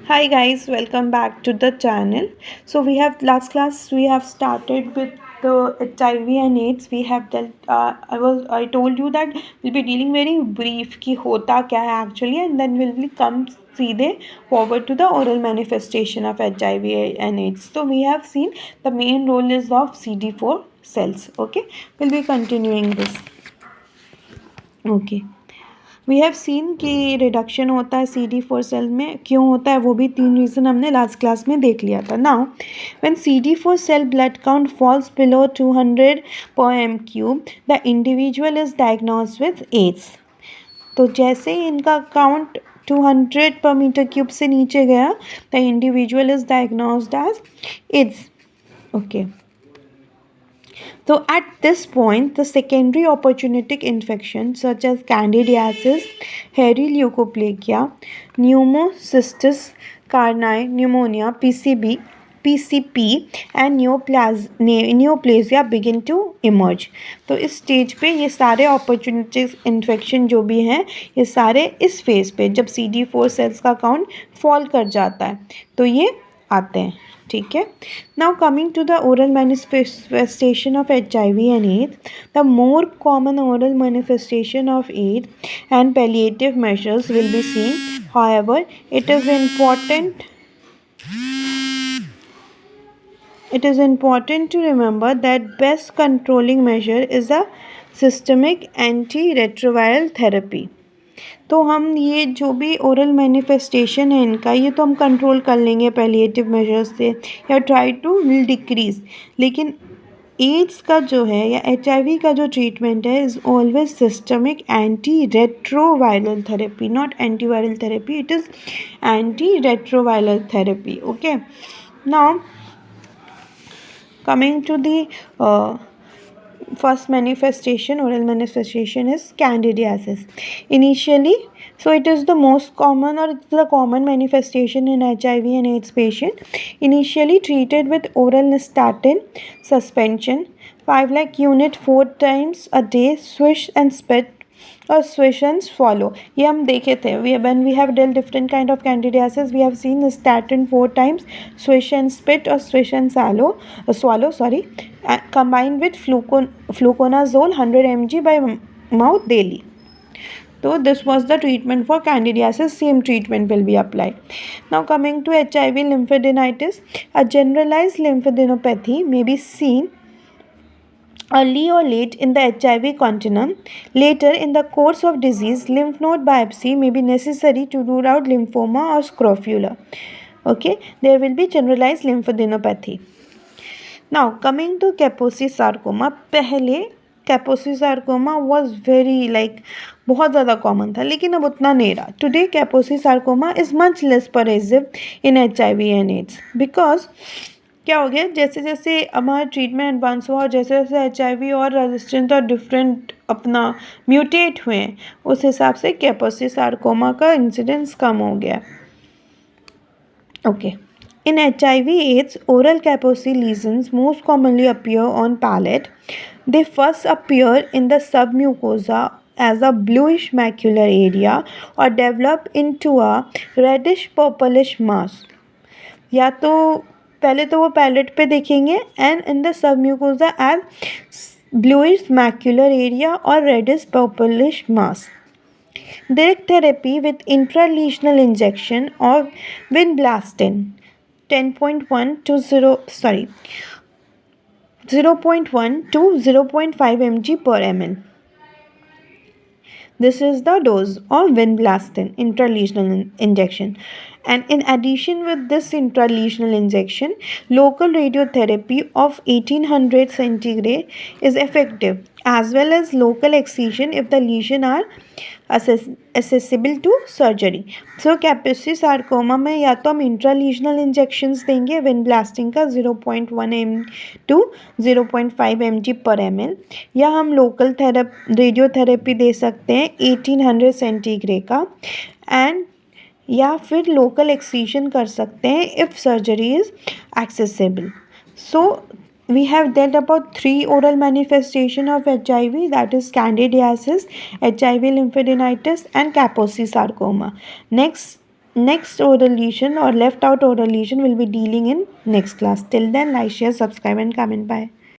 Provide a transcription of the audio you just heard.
Hi guys, welcome back to the channel. So we have last class we have started with the HIV and AIDS. We have dealt. I told you that we'll be dealing very brief कि होता क्या है actually, and then we'll come सीधे forward to the oral manifestation of HIV and AIDS. So we have seen the main role is of CD4 cells. Okay, we'll be continuing this. Okay. We have seen कि reduction होता है CD4 cell में. क्यों होता है वो भी 3 reason हमने लास्ट क्लास में देख लिया था. Now when CD4 cell blood count falls below 200 per m cube the individual is diagnose with AIDS. तो जैसे ही इनका काउंट 200 पर मीटर क्यूब से नीचे गया the individual is diagnosed as AIDS. Okay. So at this point, the secondary opportunistic infections such as candidiasis, hairy leukoplakia, pneumocystis carni, pneumonia, PCP and neoplasia begin to emerge. तो इस stage पे ये सारे opportunistic infection जो भी हैं ये सारे इस फेज पे जब CD4 सेल्स का काउंट फॉल कर जाता है तो ये आते हैं. ठीक है. Now coming to the oral manifestation of HIV and AIDS. The more common oral manifestation of AIDS and palliative measures will be seen. However it is important to remember that best controlling measure is a systemic antiretroviral therapy. तो हम ये जो भी oral manifestation है इनका ये तो हम कंट्रोल कर लेंगे पैलिएटिव मेजर्स से या ट्राई टू डिक्रीज. लेकिन एड्स का जो है या HIV का जो ट्रीटमेंट है is always systemic anti retroviral therapy, not antiviral therapy. It is anti retroviral therapy. Okay. Now coming to the first manifestation, oral manifestation is candidiasis. Initially, so it is the most common or it's the common manifestation in HIV and AIDS patient. Initially treated with oral nystatin suspension, 5 lakh unit 4 times a day, swish and spit और swish and swallow. ये हम देखे थे. When we have dealt different kind of candidiasis, we have seen statin 4 times, swish and spit or swish and swallow, combined with fluconazole 100 mg by mouth daily. So this was the treatment for candidiasis. Same treatment will be applied. Now coming to HIV lymphadenitis, a generalized lymphadenopathy may be seen early or late in the HIV continuum. Later in the course of disease, lymph node biopsy may be necessary to rule out lymphoma or scrofula. Okay, there will be generalized lymphadenopathy. Now coming to Kaposi sarcoma, पहले Kaposi sarcoma was very बहुत ज़्यादा common था लेकिन अब उतना नहीं रहा. Today Kaposi sarcoma is much less pervasive in HIV and AIDS because क्या हो गया जैसे जैसे हमारा ट्रीटमेंट एडवांस हुआ और जैसे जैसे HIV और रेजिस्टेंट और डिफरेंट अपना म्यूटेट हुए हैं उस हिसाब से Kaposi sarcoma का इंसिडेंस कम हो गया. Okay. In HIV AIDS, oral Kaposi lesions most commonly appear on palate. They first appear in the submucosa as a bluish macular area or develop into a reddish purplish mass. या तो पहले तो वो palate पे देखेंगे and in the submucosa as bluish macular area और reddish purplish mass. Direct therapy with intralesional injection of vinblastine 0.1 to 0.5 mg per ml. This is the dose of vinblastine intralesional injection. And in addition with this intralesional injection, local radiotherapy of 1800 centigrade is effective as well as local excision if the lesion are accessible to surgery. So Kaposi sarcoma में या तो हम intralesional injections देंगे vinblastine का 0.1 m to 0.5 mg per ml या हम local radiotherapy दे सकते हैं 1800 सेंटीग्रेड का एंड या फिर लोकल एक्सीजन कर सकते हैं if surgery is accessible. So we have dealt about 3 oral manifestation of HIV, that is candidiasis, HIV lymphadenitis and Kaposi sarcoma. Next next oral lesion or left out oral lesion will be dealing in next class. Till then, like, share, subscribe, and comment. Bye.